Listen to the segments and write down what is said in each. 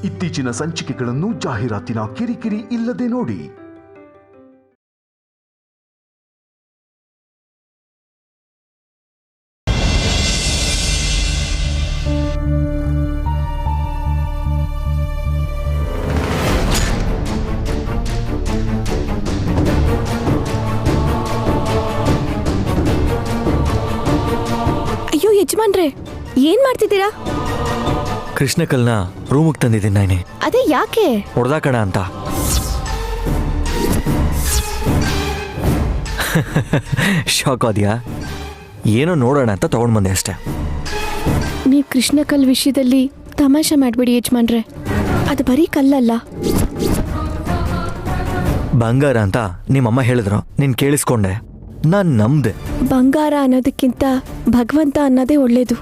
ಇತ್ತೀಚಿನ ಸಂಚಿಕೆಗಳನ್ನು ಜಾಹೀರಾತಿನ ಕಿರಿಕಿರಿ ಇಲ್ಲದೆ ನೋಡಿ. ಅಯ್ಯೋ ಯಜಮಾನ್ರೆ, ಏನ್ ಮಾಡ್ತಿದ್ದೀರಾ? ಕೃಷ್ಣಕಲ್ನ ರೂಮಿಗೆ ತಂದಿದ್ದೀನಿ ನಾನೇ. ಅದೇ ಯಾಕೆ? ಹೊಡೆದಾಕಣ ಅಂತ. ಶಾಕ್ ಆದ್ಯಾ? ಏನೋ ನೋಡೋಣ ಅಂತ ತಗೊಂಡ್ ಬಂದೆ ಅಷ್ಟೇ. ನೀವು ಕೃಷ್ಣಕಲ್ ವಿಷಯದಲ್ಲಿ ತಮಾಷೆ ಮಾಡ್ಬೇಡಿ ಯಜಮಾನ್ರೆ, ಅದು ಬರೀ ಕಲ್ಲಲ್ಲ. ಬಂಗಾರ ಅಂತ ನಿಮ್ಮಮ್ಮ ಹೇಳಿದ್ರು, ನೀನ್ ಕೇಳಿಸ್ಕೊಂಡೆ, ನಾನ್ ನಂಬ್ದೆ. ಬಂಗಾರ ಅನ್ನೋದಕ್ಕಿಂತ ಭಗವಂತ ಅನ್ನೋದೇ ಒಳ್ಳೇದು.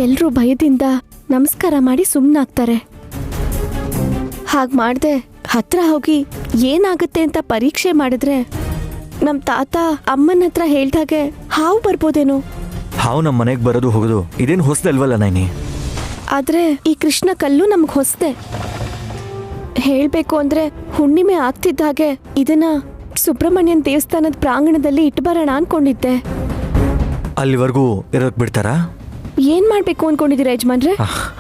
ಎಲ್ರೂ ಭಯದಿಂದ ನಮಸ್ಕಾರ ಮಾಡಿ ಸುಮ್ಮನಾಗ್ತಾರೆ. ಹಾಗೆ ಮಾಡ್ದೆ ಹತ್ರ ಹೋಗಿ ಏನಾಗುತ್ತೆ ಅಂತ ಪರೀಕ್ಷೆ ಮಾಡಿದ್ರೆ ನಮ್ ತಾತ ಅಮ್ಮನ ಹತ್ರ ಹೇಳ್ದಾಗೆ ಹಾವು ಬರ್ಬೋದೇನೋ. ಹಾವು ನಮ್ಮ ಮನೆಗೆ ಬರೋದು ಹೋಗೋದು ಇದೇನು ಹೊಸದಲ್ವಲ್ಲ ನೈನಿ. ಆದ್ರೆ ಈ ಕೃಷ್ಣ ಕಲ್ಲು ನಮ್ಗೆ ಹೊಸದೆ. ಹೇಳ್ಬೇಕು ಅಂದ್ರೆ ಹುಣ್ಣಿಮೆ ಆಗ್ತಿದ್ದ ಹಾಗೆ ಇದನ್ನ ಸುಬ್ರಹ್ಮಣ್ಯನ್ ದೇವಸ್ಥಾನದ ಪ್ರಾಂಗಣದಲ್ಲಿ ಇಟ್ಬರೋಣ ಅನ್ಕೊಂಡಿದ್ದೆ. ಅಲ್ಲಿವರೆಗೂ ಇರೋಕ್ ಬಿಡ್ತಾರಾ? ಏನ್ ಮಾಡ್ಬೇಕು ಅನ್ಕೊಂಡಿದ್ದೀರಾ ಯಜಮಾನ್ರೆ?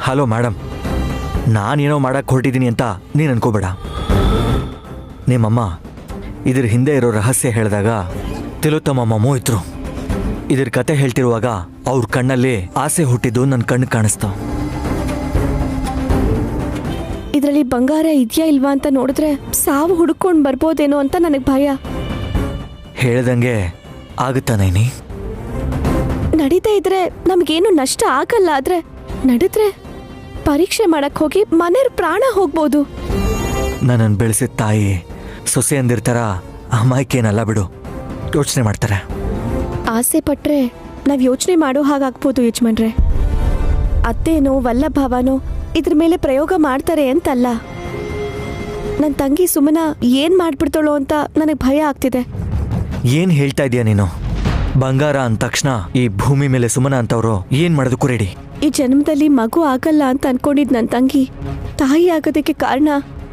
ಹಲೋ ಮೇಡಮ್, ನಾನೇನೋ ಮಾಡಕ್ ಹೊರಟಿದ್ದೀನಿ ಅಂತ ನೀನ್ ಅನ್ಕೋಬೇಡ. ನಿಮ್ಮಮ್ಮ ಇದ್ರ ಹಿಂದೆ ಇರೋ ರಹಸ್ಯ ಹೇಳಿದಾಗ ತಿಲೋತ್ತಮಮ್ಮ ಮೋಹಿತ್ರು. ಇದ್ರ ಕತೆ ಹೇಳ್ತಿರುವಾಗ ಅವ್ರ ಕಣ್ಣಲ್ಲಿ ಆಸೆ ಹುಟ್ಟಿದ್ದು ನನ್ನ ಕಣ್ಣು ಕಾಣಿಸ್ತಾವ. ಇದರಲ್ಲಿ ಬಂಗಾರ ಇದೆಯಾ ಇಲ್ವಾ ಅಂತ ನೋಡಿದ್ರೆ ಸಾವು ಹುಡ್ಕೊಂಡು ಬರ್ಬೋದೇನೋ ಅಂತ ನನಗೆ ಭಯ. ಹೇಳ್ದಂಗೆ ಆಗುತ್ತಾ ನೈನಿ? ನಡೀತಾ ಇದ್ರೆ ನಮಗೇನು ನಷ್ಟ ಆಗಲ್ಲ, ಆದ್ರೆ ನಡೆದ್ರೆ ಪರೀಕ್ಷೆ ಮಾಡಕ್ ಹೋಗಿ ಮನೆಯವ್ರ ಪ್ರಾಣ ಹೋಗ್ಬೋದು. ನನ್ನನ್ನು ಬೆಳೆಸಿದ ತಾಯಿ ಸೊಸೆ ಅಂದಿರ್ತಾರ ಅಮಾಯ್ಕೇನಲ್ಲ ಬಿಡು, ಯೋಚನೆ ಮಾಡ್ತಾರೆ. ಆಸೆ ಪಟ್ರೆ ನಾವ್ ಯೋಚನೆ ಮಾಡೋ ಹಾಗಾಗ್ಬೋದು ಯಜಮಾನ್ರೆ. ಅತ್ತೇನೋ ವಲ್ಲಭಾವನೋ ಇದ್ರ ಮೇಲೆ ಪ್ರಯೋಗ ಮಾಡ್ತಾರೆ ಅಂತಲ್ಲ. ನನ್ನ ತಂಗಿ ಸುಮನ ಏನ್ ಮಾಡ್ಬಿಡ್ತಾಳೋ ಅಂತ ನನಗೆ ಭಯ ಆಗ್ತಿದೆ. ಏನ್ ಹೇಳ್ತಾ ಇದೀಯ ನೀನು? ಬಂಗಾರ ಅಂದ ತಕ್ಷಣ ಈ ಭೂಮಿ ಮೇಲೆ ಸುಮನ ಅಂತವ್ರು ಏನ್ ಮಾಡೋದಕ್ಕೂ ರೆಡಿ. ಈ ಜನ್ಮದಲ್ಲಿ ಮಗು ಆಗಲ್ಲ ಅಂತ ಅನ್ಕೊಂಡಿದ್ ನನ್ನ ತಂಗಿ ತಾಯಿ ಆಗೋದಕ್ಕೆ ಕಾರಣ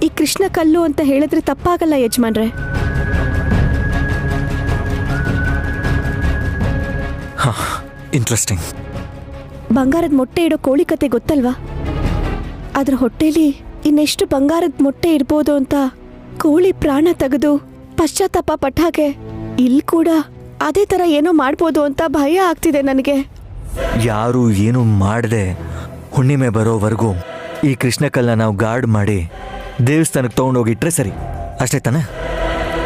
ಈ ಕೃಷ್ಣ ಕಲ್ಲು ಅಂತ ಹೇಳಿದ್ರೆ ತಪ್ಪಾಗಲ್ಲ ಯಜಮಾನ್ರೆ. ಇಂಟ್ರೆಸ್ಟಿಂಗ್. ಬಂಗಾರದ ಮೊಟ್ಟೆ ಇಡೋ ಕೋಳಿ ಕತೆ ಗೊತ್ತಲ್ವಾ? ಅದ್ರ ಹೊಟ್ಟೆಲಿ ಇನ್ನೆಷ್ಟು ಬಂಗಾರದ ಮೊಟ್ಟೆ ಇರ್ಬೋದು ಅಂತ ಕೋಳಿ ಪ್ರಾಣ ತೆಗೆದು ಪಶ್ಚಾತ್ತಾಪ ಪಟ್ಟಾಗೆ ಇಲ್ಲಿ ಕೂಡ ಅದೇ ತರ ಏನೋ ಮಾಡ್ಬೋದು ಅಂತ ಭಯ ಆಗ್ತಿದೆ ನನಗೆ. ಯಾರು ಏನು ಮಾಡದೆ ಹುಣ್ಣಿಮೆ ಬರೋವರೆಗೂ ಈ ಕೃಷ್ಣಕಲ್ನ ನಾವು ಗಾರ್ಡ್ ಮಾಡಿ ದೇವಸ್ಥಾನಕ್ಕೆ ತಗೊಂಡೋಗಿಟ್ರೆ ಸರಿ, ಅಷ್ಟೇ ತಾನೆ?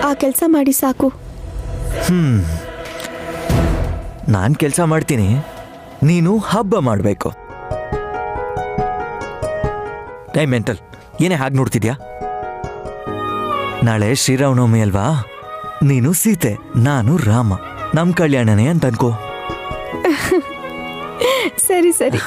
ಆ ಕೆಲಸ ಮಾಡಿ ಸಾಕು. ನಾನು ಕೆಲಸ ಮಾಡ್ತೀನಿ, ನೀನು ಹಬ್ಬ ಮಾಡಬೇಕು. ಏ ಮೆಂಟಲ್, ಏನೇ ಹಾಗೆ ನೋಡ್ತಿದ್ಯಾ? ನಾಳೆ ಶ್ರೀರಾಮನವಮಿ ಅಲ್ವಾ? ನೀನು ಸೀತೆ, ನಾನು ರಾಮ, ನಮ್ ಕಲ್ಯಾಣನೇ ಅಂತ ಅನ್ಕೋ. ಸರಿ ಸರಿ.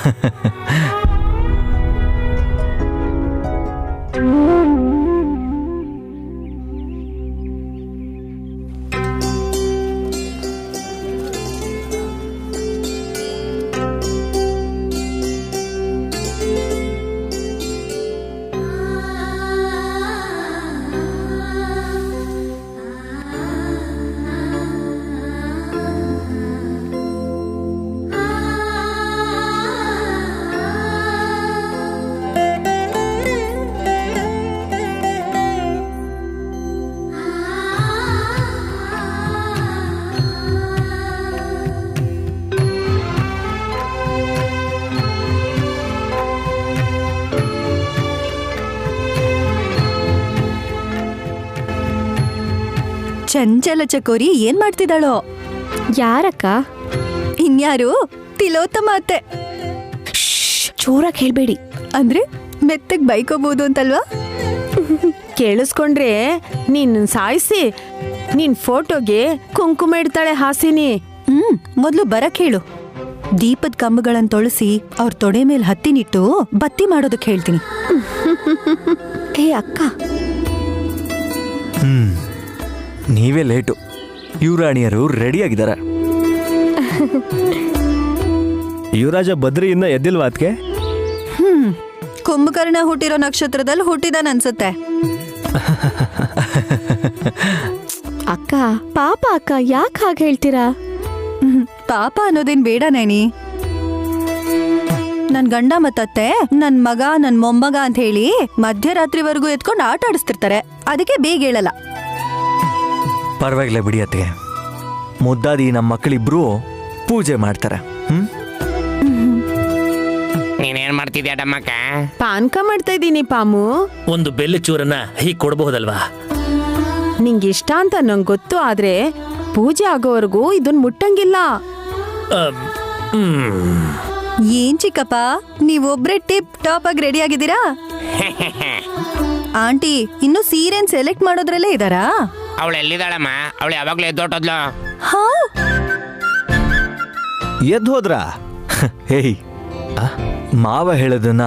ಚಂಚಲ ಚಕೋರಿ ಏನ್ ಮಾಡ್ತಿದ್ದಾಳೋ? ಯಾರಕ್ಕ? ಇನ್ಯಾರು, ತಿಲೋತ್ತಮ ಅತ್ತೆ. ಜೋರಾಗಿ ಹೇಳ್ಬೇಡಿ. ಅಂದ್ರೆ ಮೆತ್ತಗ್ ಬೈಕೋಬಹುದು ಅಂತಲ್ವಾ? ಕೇಳಿಸ್ಕೊಂಡ್ರೆ ನೀನ್ ಸಾಯಿಸಿ ನಿನ್ ಫೋಟೋಗೆ ಕುಂಕುಮ ಇಡ್ತಾಳೆ ಹಾಸಿನಿ. ಮೊದ್ಲು ಬರಕ್ ಹೇಳು. ದೀಪದ ಕಂಬಗಳನ್ನ ತೊಳಸಿ ಅವ್ರ ತೊಡೆ ಮೇಲೆ ಹತ್ತಿನಿಟ್ಟು ಬತ್ತಿ ಮಾಡೋದಕ್ಕೆ ಹೇಳ್ತೀನಿ. ಏ ಅಕ್ಕ, ನೀವೇ ಲೇಟು. ಯುವರಾಣಿಯರು ರೆಡಿ ಆಗಿದ್ದಾರೆ. ಯುವರಾಜ ಬದ್ರಿ ಇನ್ನ ಎದ್ದಿಲ್ವಾ ಅದಕ್ಕೆ? ಕುಂಭಕರ್ಣ ಹುಟ್ಟಿರೋ ನಕ್ಷತ್ರದಲ್ಲಿ ಹುಟ್ಟಿದಾನ ಅನ್ಸುತ್ತೆ. ಅಕ್ಕ ಪಾಪ ಅಕ್ಕ, ಯಾಕೆ ಹಾಗೆ ಹೇಳ್ತೀರಾ? ಪಾಪ ಅನ್ನೋದೇನ್ ಬೇಡ ನೈನಿ. ನನ್ ಗಂಡ ಮತ್ತತ್ತೆ ನನ್ ಮಗ ನನ್ ಮೊಮ್ಮಗ ಅಂತ ಹೇಳಿ ಮಧ್ಯರಾತ್ರಿವರೆಗೂ ಎತ್ಕೊಂಡು ಆಟ ಆಡಿಸ್ತಿರ್ತಾರೆ. ಅದಕ್ಕೆ ಬೇಗ ಹೇಳಲ್ಲ. ಪರವಾಗಿಲ್ಲ ಬಿಡಿ ಅತ್ತಿಗೆ, ಮುದ್ದಾದಿ ನಮ್ಮ ಮಕ್ಕಳಿಬ್ರು ಪೂಜೆ ಮಾಡ್ತಾರೆ. ನೀನೇನ್ ಮಾಡ್ತಿದ್ಯಾ ಡಮ್ಮಕ್ಕ? ಪಾನ್ಕ ಮಾಡ್ತಾ ಇದ್ದೀನಿ ಪಾಮು. ಒಂದು ಬೆಲ್ಲ ಚೂರನ್ನ ಹೀಗೆ ಕೊಡಬಹುದಲ್ವಾ? ನಿಂಗೆ ಇಷ್ಟ ಅಂತ ನಂಗೆ ಗೊತ್ತು, ಆದ್ರೆ ಪೂಜೆ ಆಗೋವರೆಗೂ ಇದನ್ ಮುಟ್ಟಂಗಿಲ್ಲ. ಏನ್ ಚಿಕ್ಕಪ್ಪ, ನೀವೊಬ್ರೆ ಟಿಪ್ ಟಾಪ್ ಆಗಿ ರೆಡಿ ಆಗಿದ್ದೀರಾ? ಆಂಟಿ ಇನ್ನು ಸೀರೆನ್ ಸೆಲೆಕ್ಟ್ ಮಾಡೋದ್ರಲ್ಲೇ ಇದಾರಾ? ಅವಳು ಎಲ್ಲಿದ್ದಾಳಮ್ಮ? ಅವಳು ಯಾವಾಗ್ಲೂ ಎದ್ದೋಟದ್ಲು. ಹಾ, ಎದ್ದು ಹೋದ್ರ? ಹೇಯ್, ಮಾವ ಹೇಳೋದನ್ನ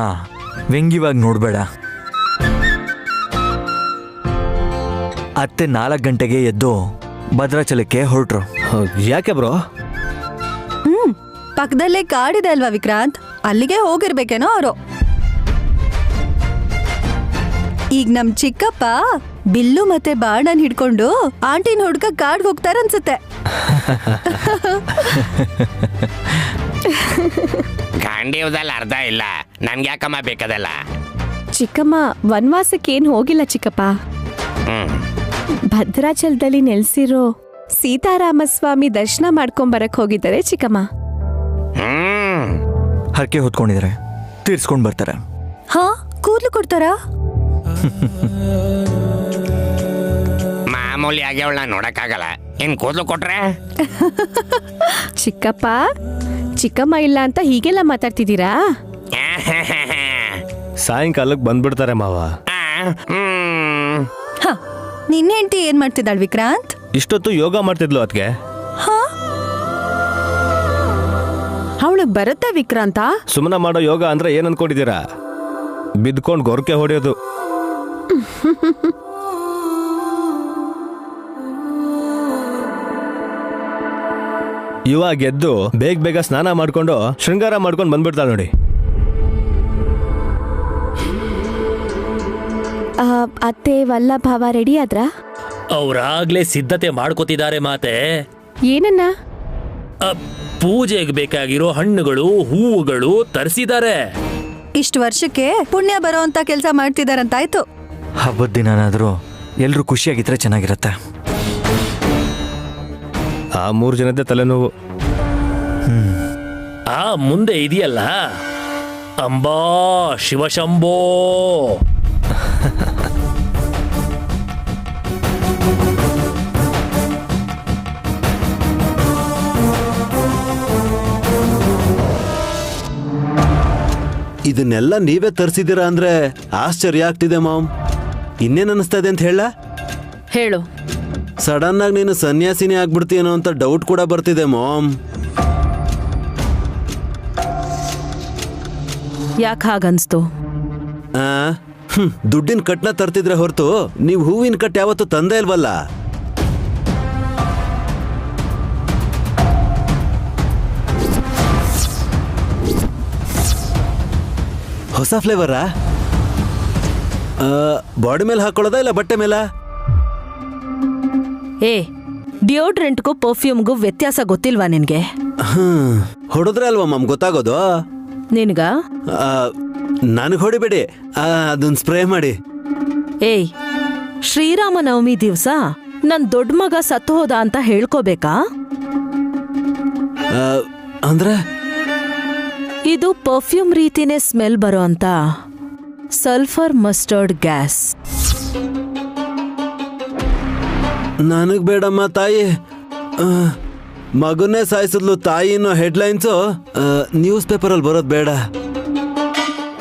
ವ್ಯಂಗ್ಯವಾಗಿ ನೋಡ್ಬೇಡ. ಅತ್ತೆ 4 ಗಂಟೆಗೆ ಎದ್ದು ಭದ್ರಾಚಲಕ್ಕೆ ಹೊರಟ್ರು. ಯಾಕೆ ಬ್ರೋ? ಪಕ್ಕದಲ್ಲೇ ಕಾಡಿದೆ ಅಲ್ವಾ ವಿಕ್ರಾಂತ್, ಅಲ್ಲಿಗೆ ಹೋಗಿರ್ಬೇಕೇನೋ ಅವರು. ಈಗ ನಮ್ ಚಿಕ್ಕಪ್ಪ ಬಿಲ್ಲು ಮತ್ತೆ ಬಾಣನ್ ಹಿಡ್ಕೊಂಡು ಆಂಟಿನ ಹುಡ್ಕ ಕಾಡ್ಗೆ ಹೋಗ್ತಾರ ಅನ್ಸುತ್ತೆ. ಗಾಂಡೀವ್ದಲ್ಲಿ ಅರ್ಧ ಇಲ್ಲ, ನನ್ಗೆ ಯಾಕಮ್ಮ ಬೇಕದಲ್ಲ? ಚಿಕ್ಕಮ್ಮ ವನವಾಸಕ್ಕೇನ್ ಹೋಗಿಲ್ಲ ಚಿಕ್ಕಪ್ಪ. ಭದ್ರಾಚಲದಲ್ಲಿ ನೆಲೆಸಿರೋ ಸೀತಾರಾಮಸ್ವಾಮಿ ದರ್ಶನ ಮಾಡ್ಕೊಂಬರಕ್ ಹೋಗಿದ್ದಾರೆ ಚಿಕ್ಕಮ್ಮ. ಹರಕೆ ಹೊತ್ಕೊಂಡಿದ್ದಾರೆ, ತೀರ್ಸ್ಕೊಂಡ್ ಬರ್ತಾರೆ. ಹಾ, ಕೂದ್ಲು ಕೊಡ್ತಾರಾ? ಮಾಮೂಲಿಯಾಗಿ ಅವಳನ್ನ ನೋಡಕ್ಕಾಗಲ್ಲ, ಇನ್ ಕೂದಲು ಕೊಟ್ರೆ? ಚಿಕ್ಕಪ್ಪ ಚಿಕ್ಕಮ್ಮ ಇಲ್ಲ ಅಂತ ಹೀಗೆಲ್ಲ ಮಾತಾಡ್ತಿದ್ದೀರಾ? ಸಾಯಂಕಾಲಕ್ಕೆ ಬಂದ್ಬಿಡ್ತಾರೆ ಮಾವ. ಹ, ನಿನ್ನ ಹೆಂಡತಿ ಏನ್ ಮಾಡ್ತಿದ್ದಾಳ್ ವಿಕ್ರಾಂತ್? ಇಷ್ಟೊತ್ತು ಯೋಗ ಮಾಡ್ತಿದ್ಲು ಅದ್ಕೆ. ಹಾ, ಅವಳಿಗೆ ಬರುತ್ತಾ ವಿಕ್ರಾಂತ? ಸುಮ್ಮನೆ ಮಾಡೋ ಯೋಗ ಅಂದ್ರೆ ಏನ್ ಅನ್ಕೊಂಡಿದ್ದೀರಾ? ಬಿದ್ಕೊಂಡು ಗೊರಕೆ ಹೊಡೆಯೋದು. ಇವಾಗ ಎದ್ದು ಬೇಗ ಬೇಗ ಸ್ನಾನ ಮಾಡ್ಕೊಂಡು ಶೃಂಗಾರ ಮಾಡ್ಕೊಂಡು ಬಂದ್ಬಿಡ್ತಾಳೆ ನೋಡಿ. ಅತ್ತೆ ವಲ್ಲಭಾವ ರೆಡಿ ಆದ್ರ? ಅವ್ರಾಗ್ಲೇ ಸಿದ್ಧತೆ ಮಾಡ್ಕೋತಿದ್ದಾರೆ ಮಾತೆ. ಏನನ್ನ? ಪೂಜೆಗೆ ಬೇಕಾಗಿರೋ ಹಣ್ಣುಗಳು ಹೂವುಗಳು ತರಿಸಿದ್ದಾರೆ. ಇಷ್ಟು ವರ್ಷಕ್ಕೆ ಪುಣ್ಯ ಬರೋ ಅಂತ ಕೆಲಸ ಮಾಡ್ತಿದಾರಂತಾಯ್ತು. ಹಬ್ಬದ ದಿನನಾದ್ರೂ ಎಲ್ರೂ ಖುಷಿಯಾಗಿದ್ರೆ ಚೆನ್ನಾಗಿರತ್ತೆ. ಆ 3 ಜನದ ತಲೆನೋವು. ಆ ಮುಂದೆ ಇದೆಯಲ್ಲ, ಅಂಬಾ ಶಿವಶಂಭೋ. ಇದನ್ನೆಲ್ಲ ನೀವೇ ತರಿಸಿದ್ದೀರಾ ಅಂದ್ರೆ ಆಶ್ಚರ್ಯ ಆಗ್ತಿದೆ ಮಾಮ್. ಇನ್ನೇನ್ ಅನಿಸ್ತಾ ಇದೆ ಅಂತ ಹೇಳು. ಸಡನ್ ಆಗಿ ನೀನು ಸನ್ಯಾಸಿನಿ ಆಗ್ಬಿಡ್ತೀನೋ ಅಂತ ಡೌಟ್ ಕೂಡ ಬರ್ತಿದೆ ಮಾಮ್. ಯಾಕೆ ಹಾಗನ್ಸ್ತು? ದುಡ್ಡಿನ ಕಟ್ನ ತರ್ತಿದ್ರೆ ಹೊರತು ನೀವು ಹೂವಿನ ಕಟ್ ಯಾವತ್ತು ತಂದೆ ಇಲ್ವಲ್ಲ. ಹೊಸ ಫ್ಲೇವರಾ? ಬಾಡಿ ಮೇಲೆ ಹಾಕೊಳ್ಳೋದಾ ಇಲ್ಲ ಬಟ್ಟೆ ಮೇಲ? ಡಿಯೋಡ್ರೆಂಟ್ಗೂ ಪರ್ಫ್ಯೂಮ್ಗೂ ವ್ಯತ್ಯಾಸ ಗೊತ್ತಿಲ್ವಾ ನಿನ್ಗೆ? ಹೊಡೆದ್ರೆ ಅಲ್ವಾ ಮಾಮ್ ಗೊತ್ತಾಗೋದು. ನಿನ್ಗ ನನಗೆ ಹೊಡಿಬೇಡಿ, ಅದನ್ನ ಸ್ಪ್ರೇ ಮಾಡಿ. ಶ್ರೀರಾಮನವಮಿ ದಿವ್ಸ ನನ್ ದೊಡ್ಡ ಮಗ ಸತ್ತು ಹೋದ ಅಂತ ಹೇಳ್ಕೋಬೇಕಾ? ಅಂದ್ರೆ ಇದು ಪರ್ಫ್ಯೂಮ್ ರೀತಿನೇ ಸ್ಮೆಲ್ ಬರೋ ಅಂತ ಸಲ್ಫರ್ ಮಸ್ಟರ್ಡ್ ಗ್ಯಾಸ್. ನನಗ್ ಬೇಡಮ್ಮ ತಾಯಿ. ಮಗನ್ನೇ ಸಾಯಿಸಿದ್ಲು ತಾಯಿ ಅನ್ನೋ ಹೆಡ್ಲೈನ್ಸು ನ್ಯೂಸ್ ಪೇಪರಲ್ಲಿ ಬರೋದು ಬೇಡ.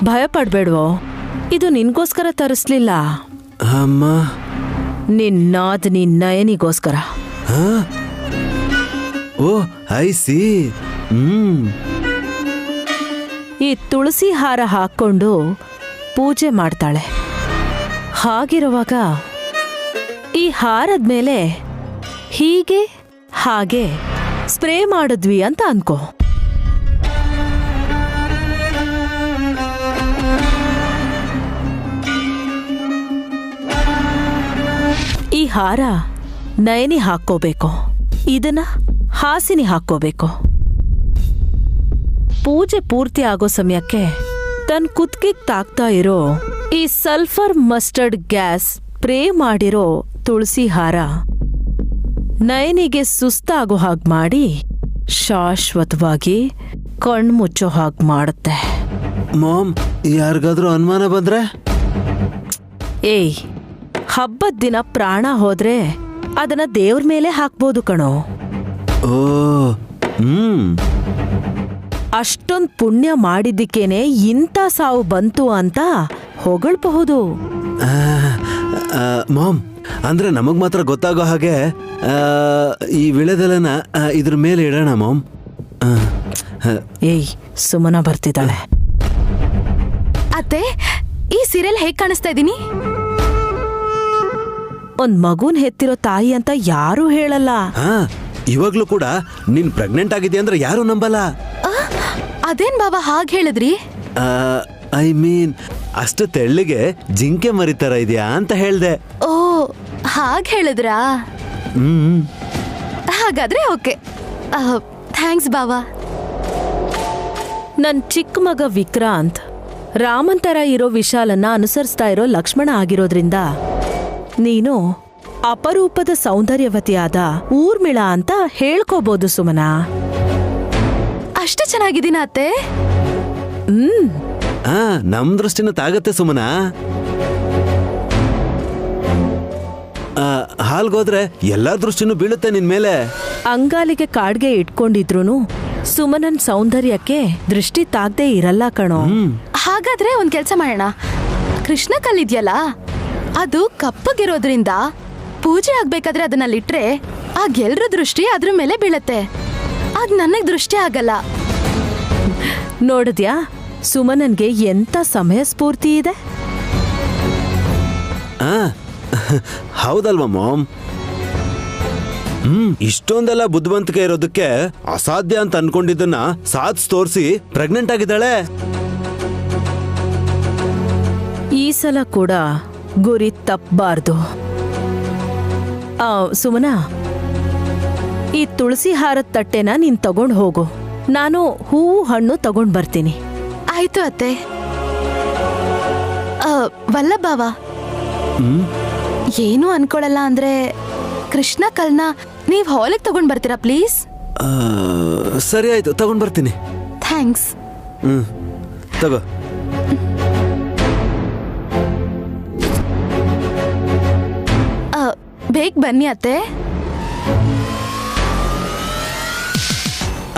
ಭಯ ಪಡ್ಬೇಡ್ವೋ, ಇದು ನಿನ್ಗೋಸ್ಕರ ತರಿಸ್ಲಿಲ್ಲ, ಅಮ್ಮ. ನಿನ್ನಾದ್ ನಿನ್ ನಯನಿಗೋಸ್ಕರ. ಓ ಐ ಸಿ. ಈ ತುಳಸಿ ಹಾರ ಹಾಕೊಂಡು ಪೂಜೆ ಮಾಡ್ತಾಳೆ. ಹಾಗಿರುವಾಗ ಈ ಹಾರದ ಮೇಲೆ ಹೀಗೆ ಹಾಗೆ ಸ್ಪ್ರೇ ಮಾಡಿದ್ವಿ ಅಂತ ಅನ್ಕೋ. ಹಾರ ನಯನಿ ಹಾಕೋಬೇಕು, ಇದನ್ನ ಹಾಸಿನಿ ಹಾಕೋಬೇಕು. ಪೂಜೆ ಪೂರ್ತಿ ಆಗೋ ಸಮಯಕ್ಕೆ ತನ್ ಕುತ್ತಿಗೆಗ್ ತಾಕ್ತಾ ಇರೋ ಈ ಸಲ್ಫರ್ ಮಸ್ಟರ್ಡ್ ಗ್ಯಾಸ್ ಸ್ಪ್ರೇ ಮಾಡಿರೋ ತುಳಸಿ ಹಾರ ನಯನಿಗೆ ಸುಸ್ತಾಗೋ ಹಾಗೆ ಮಾಡಿ ಶಾಶ್ವತವಾಗಿ ಕಣ್ಮುಚ್ಚೋ ಹಾಗೆ ಮಾಡುತ್ತೆ. ಮಾಮ್, ಯಾರಿಗಾದ್ರೂ ಅನುಮಾನ ಬಂದ್ರೆ? ಏಯ್, ಹಬ್ಬದ ದಿನ ಪ್ರಾಣ ಹೋದ್ರೆ ಅದನ್ನ ದೇವ್ರ ಮೇಲೆ ಹಾಕ್ಬೋದು ಕಣೋ. ಓ, ಅಷ್ಟೊಂದ್ ಪುಣ್ಯ ಮಾಡಿದ್ದಕ್ಕೇನೆ ಇಂಥ ಸಾವು ಬಂತು ಅಂತ ಹೊಗಳ್ಬಹುದು. ಮಾಮ್, ಅಂದ್ರೆ ನಮಗ್ ಮಾತ್ರ ಗೊತ್ತಾಗೋ ಹಾಗೆ ಈ ವಿಳೆದೆಲೆನ ಇದ್ರ ಮೇಲೆ ಇಡೋಣ ಮಾಮ್. ಏಯ್, ಸುಮನ ಬರ್ತಿದ್ದಾಳೆ. ಅತ್ತೆ, ಈ ಸೀರಿಯಲ್ ಹೇಗ್ ಕಾಣಿಸ್ತಾ ಇದೀನಿ? ಒಂದ್ ಮಗುನ್ ಹೆತ್ತಿರೋ ತಾಯಿ ಅಂತ ಯಾರೂ ಹೇಳಲ್ಲ. ಇವಾಗ್ಲೂ ಕೂಡ ನೀನ್ ಪ್ರೆಗ್ನೆಂಟ್ ಆಗಿದ್ಯಾ ಅಂದ್ರೆ ಯಾರು ನಂಬಲ್ಲ. ಅದೇನ್ ಬಾಬಾ ಹಾಗ್ ಹೇಳಿದ್ರಿ? ಐ ಮೀನ್, ಅಷ್ಟು ತೆಳ್ಳಿಗೆ ಜಿಂಕೆ ಮರಿತರ ಇದೆಯಾ ಅಂತ ಹೇಳ್ದೆ. ಓ, ಹಾಗ್ ಹೇಳಿದ್ರಾ? ಹಾಗಾದ್ರೆ ಓಕೆ, ಥ್ಯಾಂಕ್ಸ್ ಬಾಬಾ. ನನ್ ಚಿಕ್ಕ ಮಗ ವಿಕ್ರಾಂತ್ ರಾಮಂತರ ಇರೋ ವಿಶಾಲನ್ನ ಅನುಸರಿಸ್ತಾ ಇರೋ ಲಕ್ಷ್ಮಣ ಆಗಿರೋದ್ರಿಂದ ನೀನು ಅಪರೂಪದ ಸೌಂದರ್ಯವತಿಯಾದ ಊರ್ಮಿಳಾ ಅಂತ ಹೇಳ್ಕೋಬಹುದು ಸುಮನಾ. ಅಷ್ಟು ಚೆನ್ನಾಗಿದ್ದೀನ ಅತ್ತೆ? ನಮ್ ದೃಷ್ಟಿನ ತಾಗತ್ತೆ ಸುಮನಾ. ಹಾಲ್ಗೋದ್ರೆ ಎಲ್ಲಾ ದೃಷ್ಟಿನೂ ಬೀಳುತ್ತೆ ನಿನ್ ಮೇಲೆ. ಅಂಗಾಲಿಗೆ ಕಾಡ್ಗೆ ಇಟ್ಕೊಂಡಿದ್ರುನು ಸುಮನನ್ ಸೌಂದರ್ಯಕ್ಕೆ ದೃಷ್ಟಿ ತಾಗ್ದೇ ಇರಲ್ಲ ಕಣೋ. ಹಾಗಾದ್ರೆ ಒಂದ್ ಕೆಲ್ಸ ಮಾಡೋಣ, ಕೃಷ್ಣ ಕಲ್ಲಿದ್ಯಲ್ಲ ಅದು ಕಪ್ಪಗಿರೋದ್ರಿಂದ ಪೂಜೆ ಆಗ್ಬೇಕಾದ್ರೆ ಅದನ್ನಲ್ಲಿಟ್ರೆ ಆಗ ಎಲ್ರ ದೃಷ್ಟಿ ಅದ್ರ ಮೇಲೆ ಬೀಳತ್ತೆ, ಅದ್ ನನಗ್ ದೃಷ್ಟಿ ಆಗಲ್ಲ. ನೋಡಿದ್ಯಾ ಸುಮನನ್ಗೆ ಎಂತ ಸಮಯ ಸ್ಫೂರ್ತಿ ಇದೆ. ಹೌದಲ್ವಾ ಮಾಮ್? ಇಷ್ಟೊಂದೆಲ್ಲ ಬುದ್ಧಿವಂತಿಕೆ ಇರೋದಕ್ಕೆ ಅಸಾಧ್ಯ ಅಂತ ಅನ್ಕೊಂಡಿದ್ದನ್ನ ಸಾಧಿಸಿ ತೋರಿಸಿ ಪ್ರೆಗ್ನೆಂಟ್ ಆಗಿದ್ದಾಳೆ. ಈ ಸಲ ಕೂಡ ಗುರಿ ತಪ್ಪಬಾರ್ದು. ಸುಮನಾ, ಈ ತುಳಸಿ ಹಾರದ ತಟ್ಟೆನ ನೀನ್ ತಗೊಂಡ್ ಹೋಗು, ನಾನು ಹೂವು ಹಣ್ಣು ತಗೊಂಡ್ ಬರ್ತೀನಿ. ಆಯ್ತು ಅತ್ತೆ. ವಲ್ಲಭಾವ, ಏನು ಅನ್ಕೊಳಲ್ಲ ಅಂದ್ರೆ ಕೃಷ್ಣ ಕಲ್ನ ನೀವ್ ಹಾಲಿಗೆ ತಗೊಂಡ್ ಬರ್ತೀರಾ ಪ್ಲೀಸ್? ಸರಿ ಆಯ್ತು, ತಗೊಂಡ್ ಬರ್ತೀನಿ. ಥ್ಯಾಂಕ್ಸ್. ತಗೋ. ಬೇಗ ಬನ್ನಿ ಅತ್ತೆ.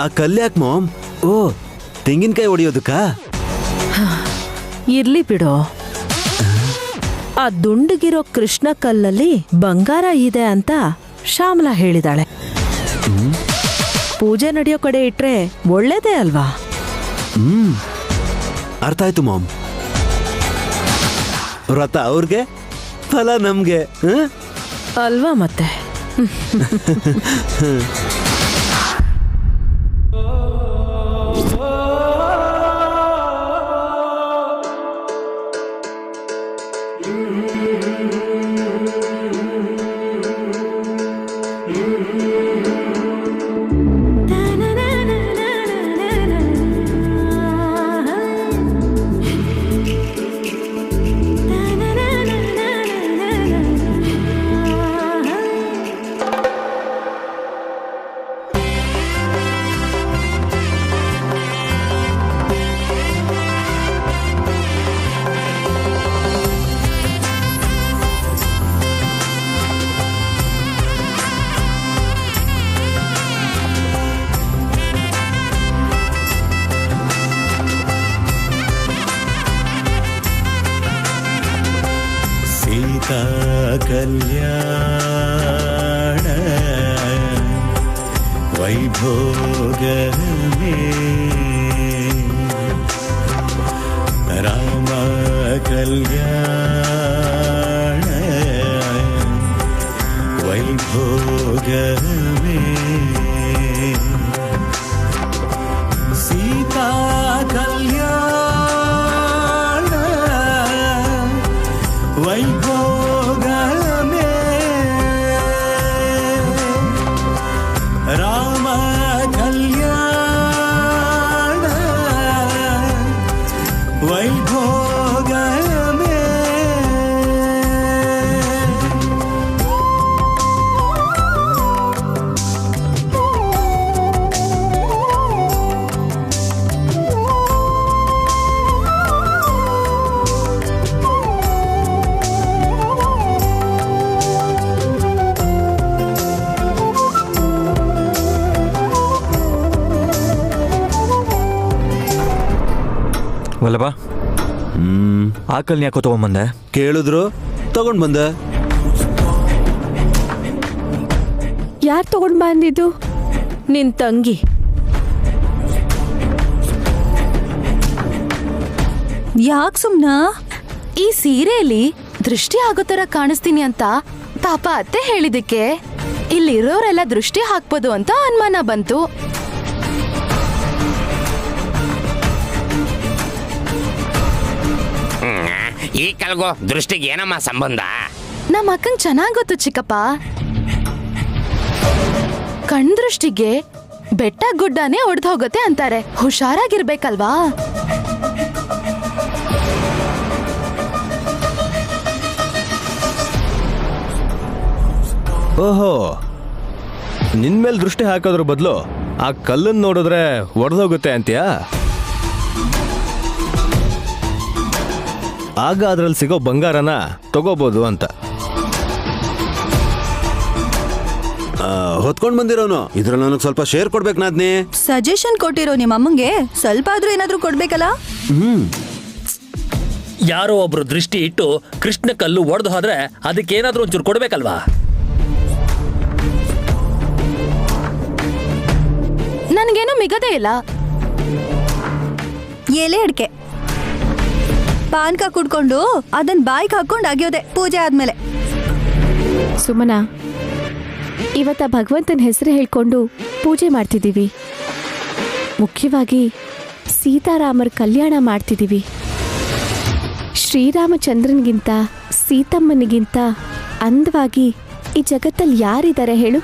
ಆ ಕಲ್ಯಾಕ್ ಮಾಮ್? ಓ, ತೆಂಗಿನಕಾಯಿ ಹೊಡಿಯೋದಕ್ಕ? ಇರ್ಲಿ ಬಿಡೋ, ಆ ದುಂಡಗಿರೋ ಕೃಷ್ಣ ಕಲ್ಲಲ್ಲಿ ಬಂಗಾರ ಇದೆ ಅಂತ ಶ್ಯಾಮಲಾ ಹೇಳಿದಾಳೆ. ಪೂಜೆ ನಡೆಯೋ ಕಡೆ ಇಟ್ರೆ ಒಳ್ಳೇದೇ ಅಲ್ವಾ? ಅರ್ಥ ಆಯ್ತು ಮಾಮ್. ವ್ರತ ಅವ್ರಿಗೆ, ಫಲ ನಮ್ಗೆ ಅಲ್ವಾ ಮತ್ತೆ. ಕಲ್ಯಾಣ ವೈಭೋಗವೇ ರಾಮ ಕಲ್ಯಾಣ ವೈಭೋಗವೇ ಸೀತಾ ಕಲ್ಯಾಣ ವೈಭೋಗವೇ ವಲ್ಲಭ, ಆಕಲ್ನ ಯಾಕೋ ತಗೊಂಬಂದೆ? ಕೇಳಿದ್ರು ತಗೊಂಡ್ ಬಂದೆ. ಯಾರು ತಗೊಂಡ್ ಬಂದಿದ್ದು? ನಿನ್ ತಂಗಿ. ಯಾಕ್ ಸುಮ್ನಾ? ಈ ಸೀರೆಯಲ್ಲಿ ದೃಷ್ಟಿ ಆಗೋ ತರ ಕಾಣಿಸ್ತೀನಿ ಅಂತ ಪಾಪ ಅತ್ತೆ ಹೇಳಿದಕ್ಕೆ ಇಲ್ಲಿರೋರೆಲ್ಲ ದೃಷ್ಟಿ ಹಾಕ್ಬೋದು ಅಂತ ಅನುಮಾನ ಬಂತು. ಈ ಕಲ್ಗೋ ದೃಷ್ಟಿಗೆ ಏನಮ್ಮ ಸಂಬಂಧ? ನಮ್ಮ ಅಕ್ಕಂಗ್ ಚೆನ್ನಾಗ್ ಗೊತ್ತು ಚಿಕ್ಕಪ್ಪ. ಕಣ್ ದೃಷ್ಟಿಗೆ ಬೆಟ್ಟ ಗುಡ್ಡನೇ ಒಡ್ದು ಹೋಗುತ್ತೆ ಅಂತಾರೆ. ಹುಷಾರಾಗಿರ್ಬೇಕಲ್ವಾ? ಓಹೋ, ನಿನ್ ಮೇಲೆ ದೃಷ್ಟಿ ಹಾಕೋದ್ರ ಬದಲು ಆ ಕಲ್ಲನ್ನು ನೋಡಿದ್ರೆ ಒಡೆದೋಗುತ್ತೆ ಅಂತೀಯಾ? ಆಗ ಅದ್ರಲ್ಲಿ ಸಿಗೋ ಬಂಗಾರನ ತಗೋಬಹುದು ಅಂತ. ಹೊತ್ಕೊಂಡ್ ಬಂದಿರೋನು ಇದ್ರಲ್ಲಿ ನನಗೆ ಸ್ವಲ್ಪ ಶೇರ್ ಕೊಡ್ಬೇಕು ನಾದ್ನಿ. ಸಜೆಷನ್ ಕೊಟ್ಟಿರೋ ನಿಮ್ಮ ಅಮ್ಮಂಗೆ ಸ್ವಲ್ಪ ಆದ್ರೂ ಏನಾದ್ರೂ ಕೊಡ್ಬೇಕಲ್ಲ? ಯಾರೋ ಒಬ್ರು ದೃಷ್ಟಿ ಇಟ್ಟು ಕೃಷ್ಣ ಕಲ್ಲು ಒಡೆದು ಹೋದ್ರೆ ಅದಕ್ಕೇನಾದ್ರೂ ಒಂಚೂರು ಕೊಡ್ಬೇಕಲ್ವಾ? ನನ್ಗೇನು ಮಿಗದೇ ಇಲ್ಲ. ಎಲೆ ಅಡ್ಕೆ ಪಾನ್ಕ ಕುಡ್ಕೊಂಡು ಅದನ್ ಬಾಯಿಗೆ ಹಾಕೊಂಡು ಆಗ್ಯೋದೆ ಪೂಜೆ ಆದ್ಮೇಲೆ. ಸುಮನ, ಇವತ್ತ ಭಗವಂತನ ಹೆಸರು ಹೇಳ್ಕೊಂಡು ಪೂಜೆ ಮಾಡ್ತಿದ್ದೀವಿ. ಮುಖ್ಯವಾಗಿ ಸೀತಾರಾಮರ ಕಲ್ಯಾಣ ಮಾಡ್ತಿದ್ದೀವಿ. ಶ್ರೀರಾಮಚಂದ್ರನಿಗಿಂತ ಸೀತಮ್ಮನಿಗಿಂತ ಅಂದವಾಗಿ ಈ ಜಗತ್ತಲ್ಲಿ ಯಾರಿದ್ದಾರೆ ಹೇಳು?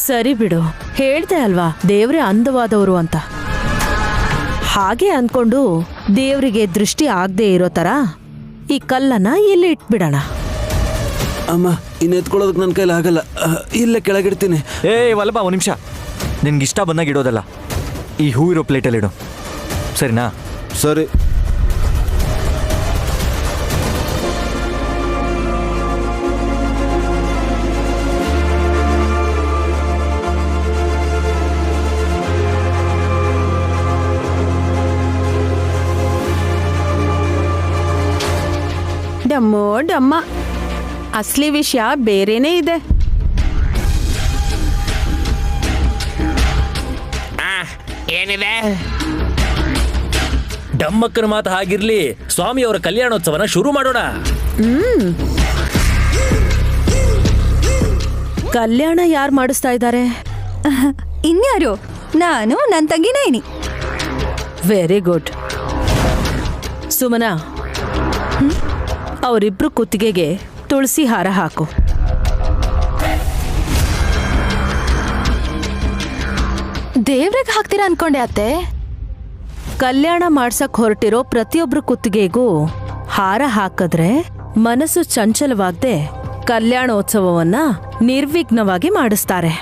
ಸರಿ ಬಿಡು, ಹೇಳ್ದೆ ಅಲ್ವಾ ದೇವ್ರೇ ಅಂದವಾದವರು ಅಂತ. ಹಾಗೆ ಅನ್ಕೊಂಡು ದೇವ್ರಿಗೆ ದೃಷ್ಟಿ ಆಗದೆ ಇರೋ ತರ ಈ ಕಲ್ಲನ್ನ ಇಲ್ಲಿ ಇಟ್ಬಿಡೋಣ. ಅಮ್ಮ, ಇನ್ನು ಎತ್ಕೊಳ್ಳೋದಕ್ಕೆ ನನ್ನ ಕೈಲಿ ಆಗಲ್ಲ. ಇಲ್ಲೇ ಕೆಳಗಿಡ್ತೀನಿ. ಏ ವಲ್ಲಭ, ಒಂದು ನಿಮಿಷ. ನಿನ್ಗೆ ಇಷ್ಟ ಬಂದಾಗ ಇಡೋದಲ್ಲ, ಈ ಹೂ ಇರೋ ಪ್ಲೇಟಲ್ಲಿ ಇಡು, ಸರಿನಾ? ಸರಿ. ಡಮ್ಮೋ ಡಮ್ಮ, ಅಸಲಿ ವಿಷಯ ಬೇರೆನೇ ಇದೆ. ಏನಿದೆ? ಡಮ್ಮಕ್ಕನ ಮಾತು ಹಾಗಿರ್ಲಿ, ಸ್ವಾಮಿಯವರ ಕಲ್ಯಾಣೋತ್ಸವನ ಶುರು ಮಾಡೋಣ. ಕಲ್ಯಾಣ ಯಾರು ಮಾಡಿಸ್ತಾ ಇದ್ದಾರೆ? ಇನ್ಯಾರು? ನಾನು ನನ್ನ ತಂಗಿನೇ ಇನಿ. Very good. ಸುಮನಾ, ಅವರಿಬ್ರು ಕುತ್ತಿಗೆಗೆ ತುಳಸಿ ಹಾರ ಹಾಕು. ದೇವ್ರಿಗೆ ಹಾಕ್ತೀರಾ ಅನ್ಕೊಂಡೆ ಅತ್ತೆ. ಕಲ್ಯಾಣ ಮಾಡ್ಸಕ್ ಹೊರಟಿರೋ ಪ್ರತಿಯೊಬ್ರು ಕುತ್ತಿಗೆಗೂ ಹಾರ ಹಾಕಿದ್ರೆ ಮನಸ್ಸು ಚಂಚಲವಾಗದೆ ಕಲ್ಯಾಣೋತ್ಸವವನ್ನ ನಿರ್ವಿಘ್ನವಾಗಿ ಮಾಡಿಸ್ತಾರೆ.